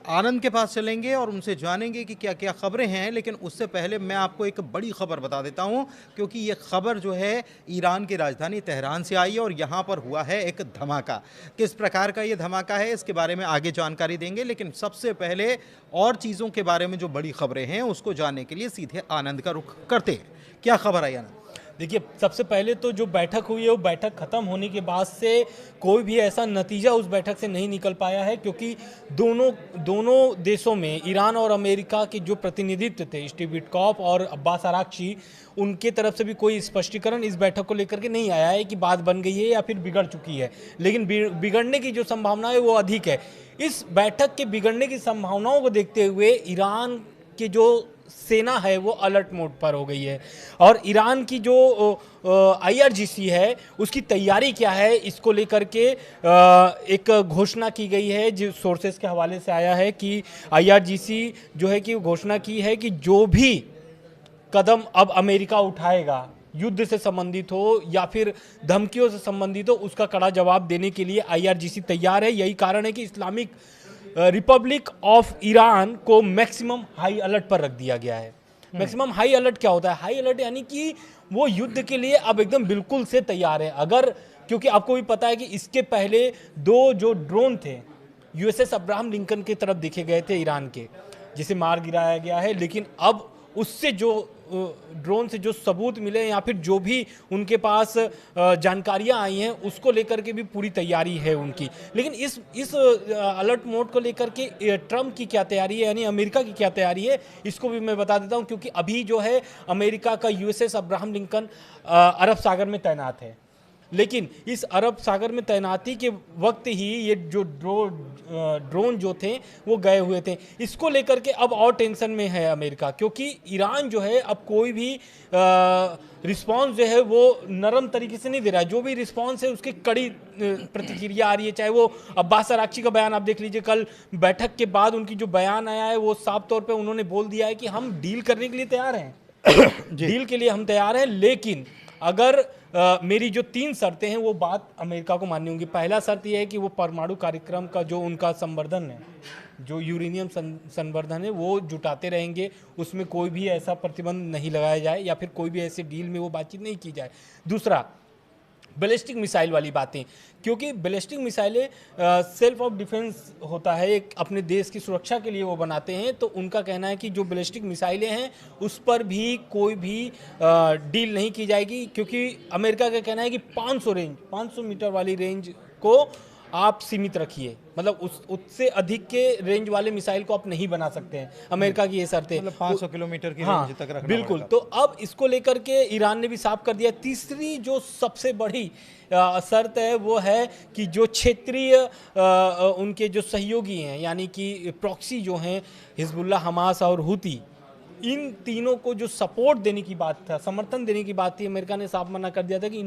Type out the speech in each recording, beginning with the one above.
आनंद के पास चलेंगे और उनसे जानेंगे कि क्या क्या खबरें हैं। लेकिन उससे पहले मैं आपको एक बड़ी खबर बता देता हूं, क्योंकि ये खबर जो है ईरान की राजधानी तेहरान से आई है और यहाँ पर हुआ है एक धमाका। किस प्रकार का ये धमाका है इसके बारे में आगे जानकारी देंगे, लेकिन सबसे पहले और चीज़ों के बारे में जो बड़ी खबरें हैं उसको जानने के लिए सीधे आनंद का रुख करते हैं। क्या खबर आई आनंद? देखिए, सबसे पहले तो जो बैठक हुई है वो बैठक ख़त्म होने के बाद से कोई भी ऐसा नतीजा उस बैठक से नहीं निकल पाया है, क्योंकि दोनों दोनों देशों में ईरान और अमेरिका के जो प्रतिनिधित्व थे, स्टीव विटकॉफ और अब्बास अराक्ची, उनके तरफ से भी कोई स्पष्टीकरण इस बैठक को लेकर के नहीं आया है कि बात बन गई है या फिर बिगड़ चुकी है। लेकिन बिगड़ने की जो संभावना है वो अधिक है। इस बैठक के बिगड़ने की संभावनाओं को देखते हुए ईरान के जो सेना है वो अलर्ट मोड पर हो गई है, और ईरान की जो IRGC है उसकी तैयारी क्या है इसको लेकर के एक घोषणा की गई है। जो सोर्सेस के हवाले से आया है कि IRGC जो है कि घोषणा की है कि जो भी कदम अब अमेरिका उठाएगा, युद्ध से संबंधित हो या फिर धमकियों से संबंधित हो, उसका कड़ा जवाब देने के लिए IRGC तैयार है। यही कारण है कि इस्लामिक रिपब्लिक ऑफ ईरान को मैक्सिमम हाई अलर्ट पर रख दिया गया है। मैक्सिमम हाई अलर्ट क्या होता है? हाई अलर्ट यानी कि वो युद्ध के लिए अब एकदम बिल्कुल से तैयार है। अगर, क्योंकि आपको भी पता है कि इसके पहले दो जो ड्रोन थे USS अब्राहम लिंकन की तरफ देखे गए थे ईरान के, जिसे मार गिराया गया है, लेकिन अब उससे जो ड्रोन से जो सबूत मिले या फिर जो भी उनके पास जानकारियां आई हैं उसको लेकर के भी पूरी तैयारी है उनकी। लेकिन इस अलर्ट मोड को लेकर के ट्रम्प की क्या तैयारी है, यानी अमेरिका की क्या तैयारी है, इसको भी मैं बता देता हूं। क्योंकि अभी जो है अमेरिका का USS अब्राहम लिंकन अरब सागर में तैनात है, लेकिन इस अरब सागर में तैनाती के वक्त ही ये जो ड्रोन जो थे वो गए हुए थे। इसको लेकर के अब और टेंशन में है अमेरिका, क्योंकि ईरान जो है अब कोई भी रिस्पांस जो है वो नरम तरीके से नहीं दे रहा है। जो भी रिस्पांस है उसकी कड़ी प्रतिक्रिया आ रही है। चाहे वो अब्बास अराक्ची का बयान आप देख लीजिए, कल बैठक के बाद उनकी जो बयान आया है वो साफ तौर पे उन्होंने बोल दिया है कि हम डील करने के लिए तैयार हैं डील के लिए हम तैयार हैं, लेकिन अगर मेरी जो 3 शर्तें हैं वो बात अमेरिका को माननी होगी। पहला शर्त यह है कि वो परमाणु कार्यक्रम का जो उनका संवर्धन है, जो यूरेनियम संवर्धन है वो जुटाते रहेंगे, उसमें कोई भी ऐसा प्रतिबंध नहीं लगाया जाए या फिर कोई भी ऐसे डील में वो बातचीत नहीं की जाए। दूसरा, बैलिस्टिक मिसाइल वाली बातें, क्योंकि बैलिस्टिक मिसाइलें सेल्फ ऑफ डिफेंस होता है, एक अपने देश की सुरक्षा के लिए वो बनाते हैं। तो उनका कहना है कि जो बैलिस्टिक मिसाइलें हैं उस पर भी कोई भी डील नहीं की जाएगी, क्योंकि अमेरिका का कहना है कि 500 मीटर वाली रेंज को आप सीमित रखिए, मतलब उससे अधिक के रेंज वाले मिसाइल को आप नहीं बना सकते हैं। अमेरिका की ये शर्तें, मतलब 500 किलोमीटर की हाँ, रेंज तक रखना बिल्कुल। पड़ेगा। तो अब इसको लेकर के ईरान ने भी साफ कर दिया। तीसरी जो सबसे बड़ी शर्त है वो है कि जो क्षेत्रीय उनके जो सहयोगी हैं, यानी कि प्रॉक्सी जो हैं, हिजबुल्लाह, हमास और हुती, इन तीनों को जो सपोर्ट देने की बात था, समर्थन देने की बात थी, अमेरिका ने साफ मना कर दिया था कि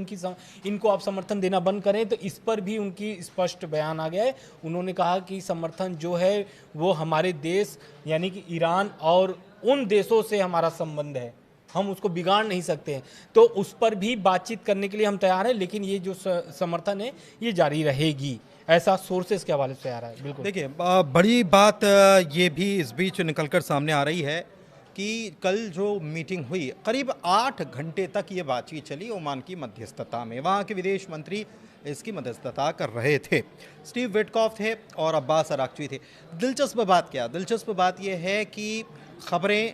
इनको आप समर्थन देना बंद करें। तो इस पर भी उनकी स्पष्ट बयान आ गया है। उन्होंने कहा कि समर्थन जो है वो हमारे देश यानी कि ईरान और उन देशों से हमारा संबंध है, हम उसको बिगाड़ नहीं सकते हैं, तो उस पर भी बातचीत करने के लिए हम तैयार हैं, लेकिन ये जो समर्थन है ये जारी रहेगी, ऐसा सोर्सेस के हवाले से आ रहा है। बिल्कुल। देखिए, बड़ी बात ये भी इस बीच निकलकर सामने आ रही है कि कल जो मीटिंग हुई करीब 8 घंटे तक ये बातचीत चली ओमान की मध्यस्थता में। वहाँ के विदेश मंत्री इसकी मध्यस्थता कर रहे थे, स्टीव विटकॉफ थे और अब्बास अराक्ची थे। दिलचस्प बात यह है कि खबरें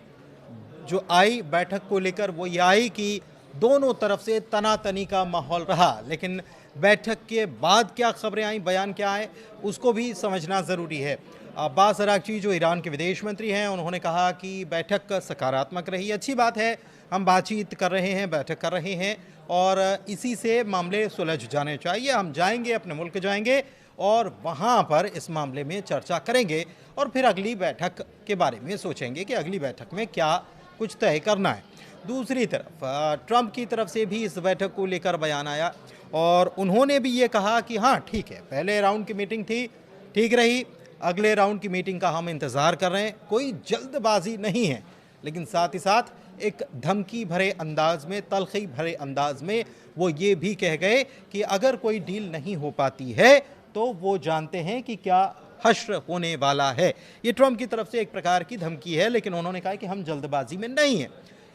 जो आई बैठक को लेकर वो ये आई कि दोनों तरफ से तनातनी का माहौल रहा, लेकिन बैठक के बाद क्या खबरें आई, बयान क्या आए, उसको भी समझना ज़रूरी है। अब्बास अराक्ची जो ईरान के विदेश मंत्री हैं, उन्होंने कहा कि बैठक सकारात्मक रही, अच्छी बात है, हम बातचीत कर रहे हैं, बैठक कर रहे हैं और इसी से मामले सुलझ जाने चाहिए। हम जाएंगे, अपने मुल्क जाएंगे और वहाँ पर इस मामले में चर्चा करेंगे और फिर अगली बैठक के बारे में सोचेंगे कि अगली बैठक में क्या कुछ तय करना है। दूसरी तरफ ट्रंप की तरफ से भी इस बैठक को लेकर बयान आया और उन्होंने भी ये कहा कि हाँ ठीक है, पहले राउंड की मीटिंग थी, ठीक रही, अगले राउंड की मीटिंग का हम इंतज़ार कर रहे हैं, कोई जल्दबाजी नहीं है। लेकिन साथ ही साथ एक धमकी भरे अंदाज में, तलखी भरे अंदाज में वो ये भी कह गए कि अगर कोई डील नहीं हो पाती है तो वो जानते हैं कि क्या हश्र होने वाला है। ये ट्रंप की तरफ से एक प्रकार की धमकी है, लेकिन उन्होंने कहा कि हम जल्दबाजी में नहीं हैं।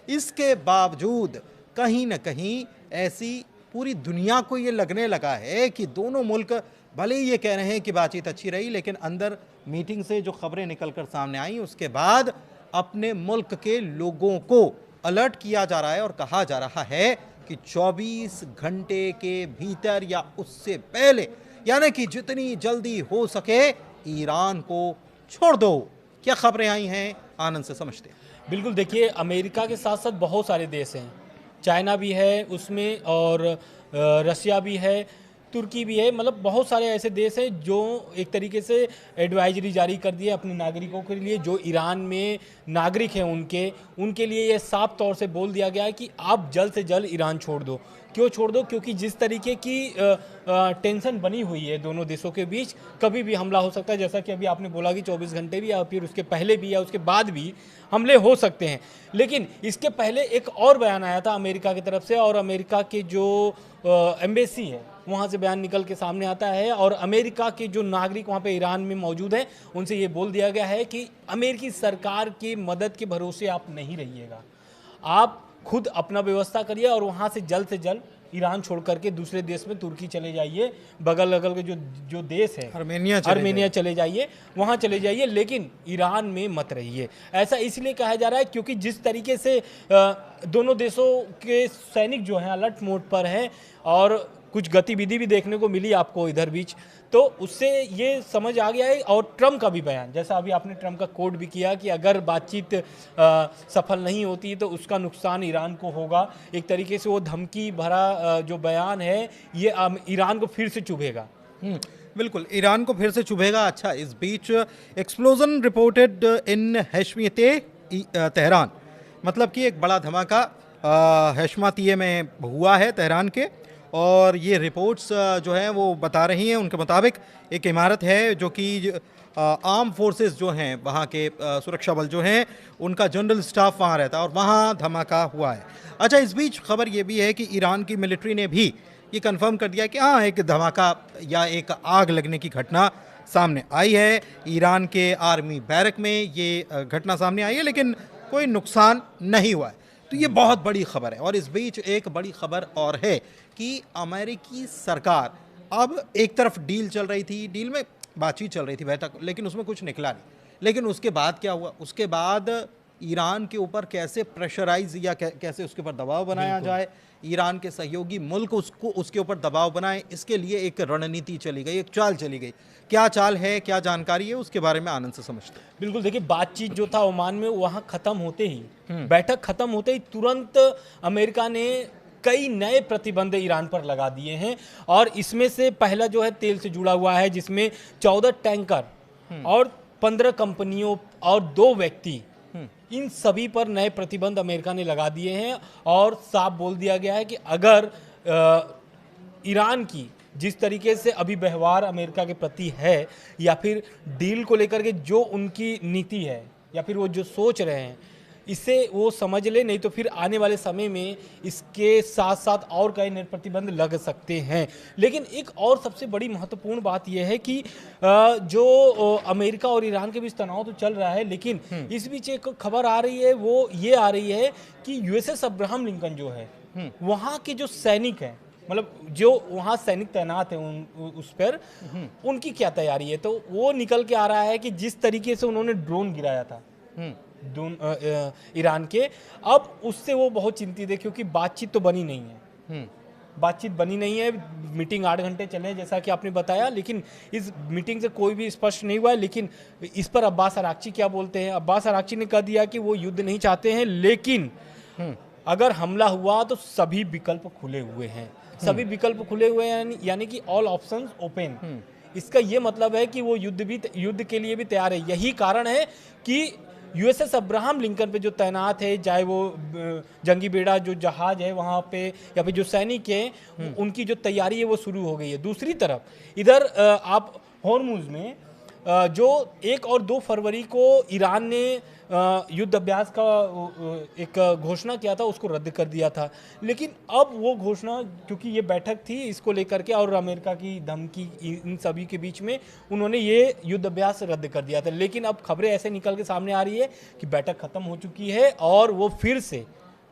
इसके बावजूद कहीं न कहीं ऐसी पूरी दुनिया को ये लगने लगा है कि दोनों मुल्क भले ही ये कह रहे हैं कि बातचीत अच्छी रही, लेकिन अंदर मीटिंग से जो खबरें निकलकर सामने आई उसके बाद अपने मुल्क के लोगों को अलर्ट किया जा रहा है और कहा जा रहा है कि 24 घंटे के भीतर या उससे पहले, यानी कि जितनी जल्दी हो सके ईरान को छोड़ दो। क्या खबरें आई हैं, आनंद से समझते हैं। बिल्कुल, देखिए अमेरिका के साथ साथ बहुत सारे देश हैं, चाइना भी है उसमें, और रसिया भी है, तुर्की भी है, मतलब बहुत सारे ऐसे देश हैं जो एक तरीके से एडवाइजरी जारी कर दिए अपने नागरिकों के लिए, जो ईरान में नागरिक हैं उनके लिए ये साफ तौर से बोल दिया गया है कि आप जल्द से जल्द ईरान छोड़ दो। क्यों छोड़ दो? क्योंकि जिस तरीके की टेंशन बनी हुई है दोनों देशों के बीच, कभी भी हमला हो सकता है, जैसा कि अभी आपने बोला कि 24 घंटे भी या फिर उसके पहले भी या उसके बाद भी हमले हो सकते हैं। लेकिन इसके पहले एक और बयान आया था अमेरिका की तरफ से, और अमेरिका के जो एम्बेसी है वहाँ से बयान निकल के सामने आता है, और अमेरिका के जो नागरिक वहाँ पे ईरान में मौजूद हैं उनसे ये बोल दिया गया है कि अमेरिकी सरकार की मदद के भरोसे आप नहीं रहिएगा, आप खुद अपना व्यवस्था करिए और वहाँ से जल्द ईरान छोड़ करके दूसरे देश में तुर्की चले जाइए, बगल अगल के जो देश है आर्मेनिया चले जाइए, वहाँ चले जाइए, लेकिन ईरान में मत रहिए। ऐसा इसलिए कहा जा रहा है क्योंकि जिस तरीके से दोनों देशों के सैनिक जो हैं अलर्ट मोड पर हैं, और कुछ गतिविधि भी देखने को मिली आपको इधर बीच, तो उससे ये समझ आ गया है। और ट्रंप का भी बयान, जैसा अभी आपने ट्रंप का कोट भी किया कि अगर बातचीत सफल नहीं होती तो उसका नुकसान ईरान को होगा। एक तरीके से वो धमकी भरा जो बयान है ये ईरान को फिर से चुभेगा। बिल्कुल, ईरान को फिर से चुभेगा। अच्छा, इस बीच एक्सप्लोजन रिपोर्टेड इन हैशमियते तेहरान, मतलब कि एक बड़ा धमाका हैशमातिये में हुआ है तेहरान के, और ये रिपोर्ट्स जो हैं वो बता रही हैं उनके मुताबिक एक इमारत है जो कि आर्म फोर्सेस जो हैं वहाँ के सुरक्षा बल जो हैं उनका जनरल स्टाफ वहाँ रहता है, और वहाँ धमाका हुआ है। अच्छा, इस बीच खबर ये भी है कि ईरान की मिलिट्री ने भी ये कंफर्म कर दिया कि हाँ, एक धमाका या एक आग लगने की घटना सामने आई है। ईरान के आर्मी बैरक में ये घटना सामने आई है, लेकिन कोई नुकसान नहीं हुआ है। तो ये बहुत बड़ी खबर है। और इस बीच एक बड़ी खबर और है कि अमेरिकी सरकार, अब एक तरफ डील चल रही थी, डील में बातचीत चल रही थी बैठक, लेकिन उसमें कुछ निकला नहीं। लेकिन उसके बाद क्या हुआ? उसके बाद ईरान के ऊपर कैसे प्रेशराइज या कैसे उसके ऊपर दबाव बनाया जाए, ईरान के सहयोगी मुल्क उसके ऊपर दबाव बनाए, इसके लिए एक रणनीति चली गई, एक चाल चली गई। क्या चाल है, क्या जानकारी है, उसके बारे में आनंद से समझते हैं। बिल्कुल, देखिए बातचीत जो था ओमान में, वहाँ खत्म होते ही, बैठक खत्म होते ही तुरंत अमेरिका ने कई नए प्रतिबंध ईरान पर लगा दिए हैं, और इसमें से पहला जो है तेल से जुड़ा हुआ है, जिसमें 14 टैंकर और 15 कंपनियों और 2 व्यक्ति, इन सभी पर नए प्रतिबंध अमेरिका ने लगा दिए हैं। और साफ बोल दिया गया है कि अगर ईरान की जिस तरीके से अभी व्यवहार अमेरिका के प्रति है, या फिर डील को लेकर के जो उनकी नीति है, या फिर वो जो सोच रहे हैं, इसे वो समझ ले, नहीं तो फिर आने वाले समय में इसके साथ साथ और कई नए प्रतिबंध लग सकते हैं। लेकिन एक और सबसे बड़ी महत्वपूर्ण बात यह है कि जो अमेरिका और ईरान के बीच तनाव तो चल रहा है, लेकिन इस बीच एक खबर आ रही है, वो ये आ रही है कि यूएसएस अब्राहम लिंकन जो है, वहाँ के जो सैनिक हैं, मतलब जो वहाँ सैनिक तैनात हैं उस पर, उनकी क्या तैयारी है। तो वो निकल के आ रहा है कि जिस तरीके से उन्होंने ड्रोन गिराया था ईरान के, अब उससे वो बहुत चिंतित है, क्योंकि बातचीत तो बनी नहीं है। बातचीत बनी नहीं है, मीटिंग 8 घंटे चले जैसा कि आपने बताया, लेकिन इस मीटिंग से कोई भी स्पष्ट नहीं हुआ है। लेकिन इस पर अब्बास अराक्ची क्या बोलते हैं? अब्बास अराक्ची ने कह दिया कि वो युद्ध नहीं चाहते हैं, लेकिन अगर हमला हुआ तो सभी विकल्प खुले हुए हैं, सभी विकल्प खुले हुए हैं, यानी कि ऑल ऑप्शंस ओपन। इसका ये मतलब है कि वो युद्ध के लिए भी तैयार है। यही कारण है कि यूएसएस अब्राहम लिंकन पे जो तैनात है, चाहे वो जंगी बेड़ा जो जहाज है वहाँ पे, या फिर जो सैनिक हैं, उनकी जो तैयारी है वो शुरू हो गई है। दूसरी तरफ इधर आप हॉर्मुज़ में जो 1 और 2 फरवरी को ईरान ने युद्ध अभ्यास का एक घोषणा किया था, उसको रद्द कर दिया था। लेकिन अब वो घोषणा, क्योंकि ये बैठक थी इसको लेकर के और अमेरिका की धमकी इन सभी के बीच में, उन्होंने ये युद्ध अभ्यास रद्द कर दिया था। लेकिन अब खबरें ऐसे निकल के सामने आ रही है कि बैठक खत्म हो चुकी है और वो फिर से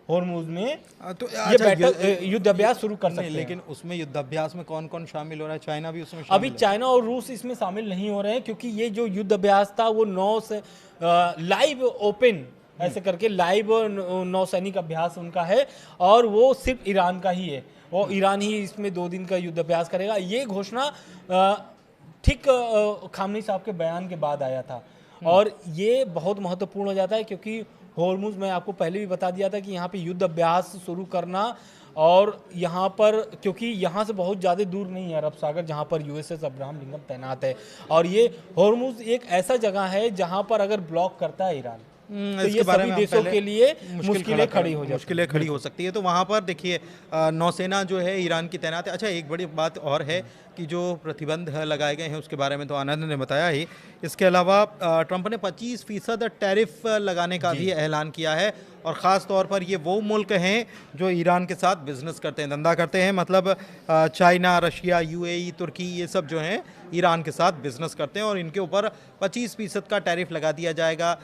होर्मुज में तो ये बैठक युद्ध अभ्यास शुरू कर सकते हैं। लेकिन उसमें युद्धाभ्यास में कौन कौन शामिल हो रहा है? चाइना भी उसमें अभी शामिल है? चाइना और रूस इसमें शामिल नहीं हो रहे हैं, क्योंकि ये जो युद्ध अभ्यास था वो लाइव ओपन ऐसे करके लाइव नौसैनिक अभ्यास उनका है, और वो सिर्फ ईरान का ही है। और ईरान ही इसमें 2 दिन का युद्ध अभ्यास करेगा। ये घोषणा ठीक खामनी साहब के बयान के बाद आया था, और ये बहुत महत्वपूर्ण हो जाता है, क्योंकि होर्मुज, मैं आपको पहले भी बता दिया था कि यहाँ पे युद्ध अभ्यास शुरू करना, और यहाँ पर क्योंकि यहाँ से बहुत ज़्यादा दूर नहीं है अरब सागर, जहाँ पर यूएसएस अब्राहम लिंकन तैनात है, और ये होर्मुज एक ऐसा जगह है जहाँ पर अगर ब्लॉक करता है ईरान तो ये सभी देशों के लिए मुश्किलें खड़ी हो सकती है। तो वहाँ पर देखिए नौसेना जो है ईरान की तैनात है। अच्छा, एक बड़ी बात और है कि जो प्रतिबंध लगाए गए हैं उसके बारे में तो आनंद ने बताया ही। इसके अलावा ट्रंप ने 25% टैरिफ लगाने का भी ऐलान किया है, और ख़ास तौर पर ये वो मुल्क हैं जो ईरान के साथ बिजनेस करते हैं, धंधा करते हैं। मतलब चाइना, रशिया, यूएई, तुर्की, ये सब जो हैं ईरान के साथ बिजनेस करते हैं, और इनके ऊपर 25% का टैरिफ लगा दिया जाएगा।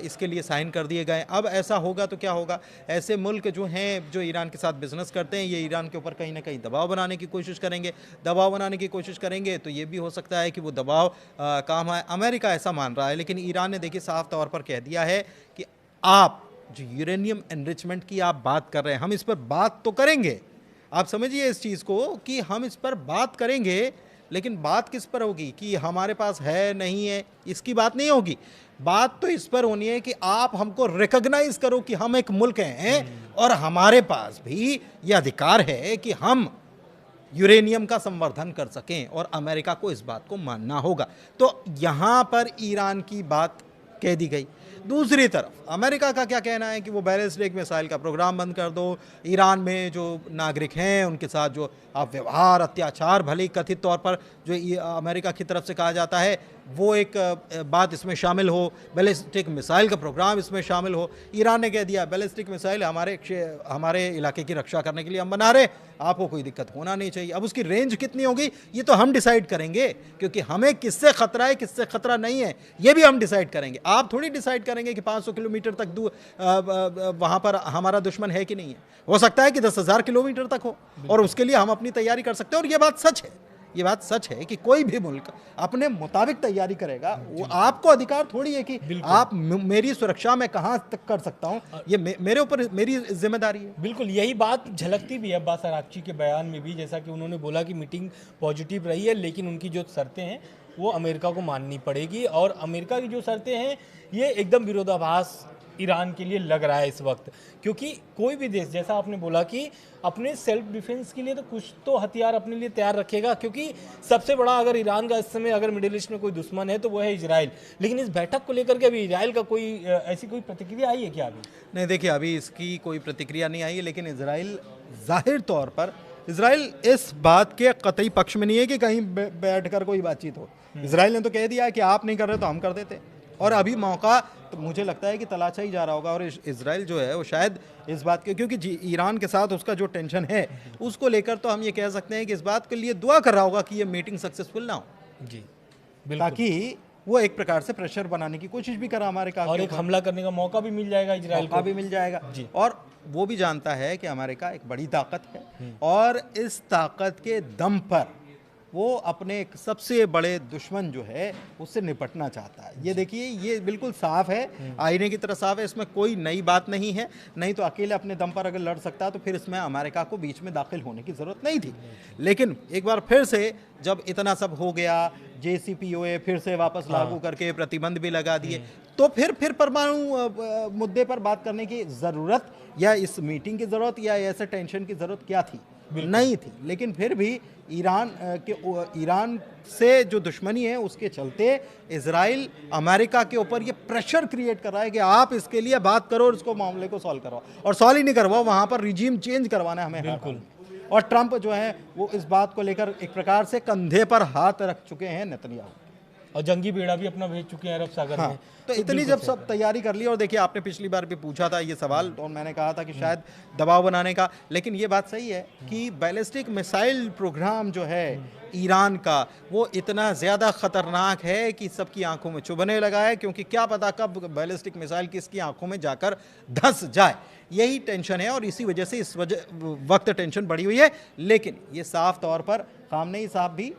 इसके लिए साइन कर दिए गए। अब ऐसा होगा तो क्या होगा? ऐसे मुल्क जो हैं जो ईरान के साथ बिजनेस करते हैं, ये ईरान के ऊपर कहीं ना कहीं दबाव बनाने की कोशिश करेंगे। तो ये भी हो सकता है कि वो दबाव काम आए। अमेरिका ऐसा मान रहा है, लेकिन ईरान ने देखिए साफ तौर पर कह दिया है कि आप जो यूरेनियम एनरिचमेंट की आप बात कर रहे हैं, हम इस पर बात तो करेंगे। आप समझिए इस चीज़ को कि हम इस पर बात करेंगे, लेकिन बात किस पर होगी कि हमारे पास है नहीं है, इसकी बात नहीं होगी। बात तो इस पर होनी है कि आप हमको रिकॉग्नाइज करो कि हम एक मुल्क हैं, और हमारे पास भी ये अधिकार है कि हम यूरेनियम का संवर्धन कर सकें, और अमेरिका को इस बात को मानना होगा। तो यहाँ पर ईरान की बात कह दी गई। दूसरी तरफ अमेरिका का क्या कहना है कि वो बैलिस्टिक मिसाइल का प्रोग्राम बंद कर दो, ईरान में जो नागरिक हैं उनके साथ जो आप व्यवहार, अत्याचार, भले ही कथित तौर पर जो अमेरिका की तरफ से कहा जाता है वो एक बात इसमें शामिल हो, बैलिस्टिक मिसाइल का प्रोग्राम इसमें शामिल हो। ईरान ने कह दिया बैलिस्टिक मिसाइल हमारे इलाके की रक्षा करने के लिए हम बना रहे, आपको कोई दिक्कत होना नहीं चाहिए। अब उसकी रेंज कितनी होगी ये तो हम डिसाइड करेंगे, क्योंकि हमें किससे खतरा है किससे खतरा नहीं है ये भी हम डिसाइड करेंगे। आप थोड़ी डिसाइड करेंगे कि 500 किलोमीटर तक दूर वहाँ पर हमारा दुश्मन है कि नहीं है। हो सकता है कि 10,000 किलोमीटर तक हो, और उसके लिए हम अपनी तैयारी कर सकते हैं। और ये बात सच है, ये बात सच है कि कोई भी मुल्क अपने मुताबिक तैयारी करेगा। वो आपको अधिकार थोड़ी है कि आप मेरी सुरक्षा में कहां तक कर सकता हूं, ये मेरे ऊपर मेरी जिम्मेदारी है। बिल्कुल यही बात झलकती भी है अब्बास अरागची के बयान में भी, जैसा कि उन्होंने बोला कि मीटिंग पॉजिटिव रही है, लेकिन उनकी जो शर्तें हैं वो अमेरिका को माननी पड़ेगी। और अमेरिका की जो शर्तें हैं ये एकदम विरोधाभास ईरान के लिए लग रहा है इस वक्त, क्योंकि कोई भी देश, जैसा आपने बोला कि अपने सेल्फ डिफेंस के लिए तो कुछ तो हथियार अपने लिए तैयार रखेगा, क्योंकि सबसे बड़ा अगर ईरान का इस समय अगर मिडिल ईस्ट में कोई दुश्मन है तो वो है इजराइल। लेकिन इस बैठक को लेकर के अभी इजराइल का कोई ऐसी कोई प्रतिक्रिया आई है क्या? अभी नहीं, देखिए अभी इसकी कोई प्रतिक्रिया नहीं आई है, लेकिन इजराइल जाहिर तौर पर इजराइल इस बात के कतई पक्ष में नहीं है कि कहीं बैठकर कोई बातचीत हो। इजराइल ने तो कह दिया कि आप नहीं कर रहे तो हम कर देते, और अभी मौका तो मुझे लगता है कि तलाशा ही जा रहा होगा। और इजराइल जो है वो शायद इस बात के, क्योंकि ईरान के साथ उसका जो टेंशन है उसको लेकर तो हम ये कह सकते हैं कि इस बात के लिए दुआ कर रहा होगा कि ये मीटिंग सक्सेसफुल ना हो, जी ताकि वो एक प्रकार से प्रेशर बनाने की कोशिश भी करा अमेरिका, और एक हमला करने का मौका भी मिल जाएगा इजराइल को, भी मिल जाएगा। और वो भी जानता है कि अमेरिका एक बड़ी ताकत है, और इस ताकत के दम पर वो अपने एक सबसे बड़े दुश्मन जो है उससे निपटना चाहता है। ये देखिए ये बिल्कुल साफ है, आईने की तरह साफ है, इसमें कोई नई बात नहीं है। नहीं तो अकेले अपने दम पर अगर लड़ सकता तो फिर इसमें अमेरिका को बीच में दाखिल होने की ज़रूरत नहीं थी। लेकिन एक बार फिर से जब इतना सब हो गया, JCPOA फिर से वापस लागू करके प्रतिबंध भी लगा दिए, तो फिर परमाणु मुद्दे पर बात करने की ज़रूरत या इस मीटिंग की ज़रूरत या ऐसे टेंशन की ज़रूरत क्या थी? नहीं थी। लेकिन फिर भी ईरान से जो दुश्मनी है उसके चलते इजराइल अमेरिका के ऊपर ये प्रेशर क्रिएट कर रहा है कि आप इसके लिए बात करो और इसको मामले को सॉल्व करवाओ, और सॉल्व ही नहीं करवाओ, वहाँ पर रिजीम चेंज करवाना है हमें। बिल्कुल। और ट्रंप जो है वो इस बात को लेकर एक प्रकार से कंधे पर हाथ रख चुके हैं नेतन्याहू। और जंगी बेड़ा भी अपना भेज चुके हैं अरब सागर हाँ, में। तो इतनी जब सब तैयारी कर ली, और देखिए आपने पिछली बार भी पूछा था ये सवाल और मैंने कहा था कि शायद दबाव बनाने का, लेकिन ये बात सही है कि बैलिस्टिक मिसाइल प्रोग्राम जो है ईरान का वो इतना ज़्यादा ख़तरनाक है कि सबकी आंखों में चुभने लगा है, क्योंकि क्या पता कब बैलिस्टिक मिसाइल किसकी आंखों में जाकर धंस जाए। यही टेंशन है और इसी वजह से इस वक्त टेंशन बढ़ी हुई है। लेकिन ये साफ तौर पर खामनेई साहब भी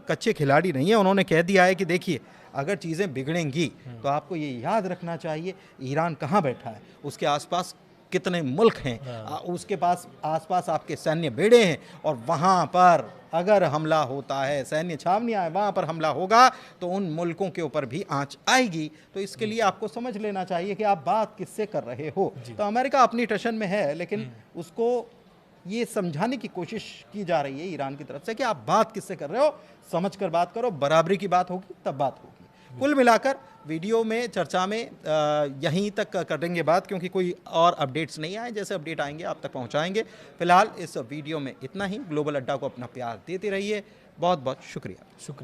कच्चे खिलाड़ी नहीं है, उन्होंने कह दिया है कि देखिए अगर चीज़ें बिगड़ेंगी तो आपको ये याद रखना चाहिए ईरान कहाँ बैठा है, उसके आसपास कितने मुल्क हैं, उसके पास आसपास आपके सैन्य बेड़े हैं, और वहाँ पर अगर हमला होता है, सैन्य छावनियाँ हैं, वहाँ पर हमला होगा तो उन मुल्कों के ऊपर भी आंच आएगी। तो इसके लिए आपको समझ लेना चाहिए कि आप बात किससे कर रहे हो। तो अमेरिका अपनी टशन में है, लेकिन उसको ये समझाने की कोशिश की जा रही है ईरान की तरफ से कि आप बात किससे कर रहे हो, समझ कर बात करो, बराबरी की बात होगी तब बात होगी। कुल मिलाकर वीडियो में, चर्चा में यहीं तक करेंगे बात, क्योंकि कोई और अपडेट्स नहीं आए। जैसे अपडेट आएंगे आप तक पहुंचाएंगे। फिलहाल इस वीडियो में इतना ही। ग्लोबल अड्डा को अपना प्यार देते रहिए। बहुत बहुत शुक्रिया।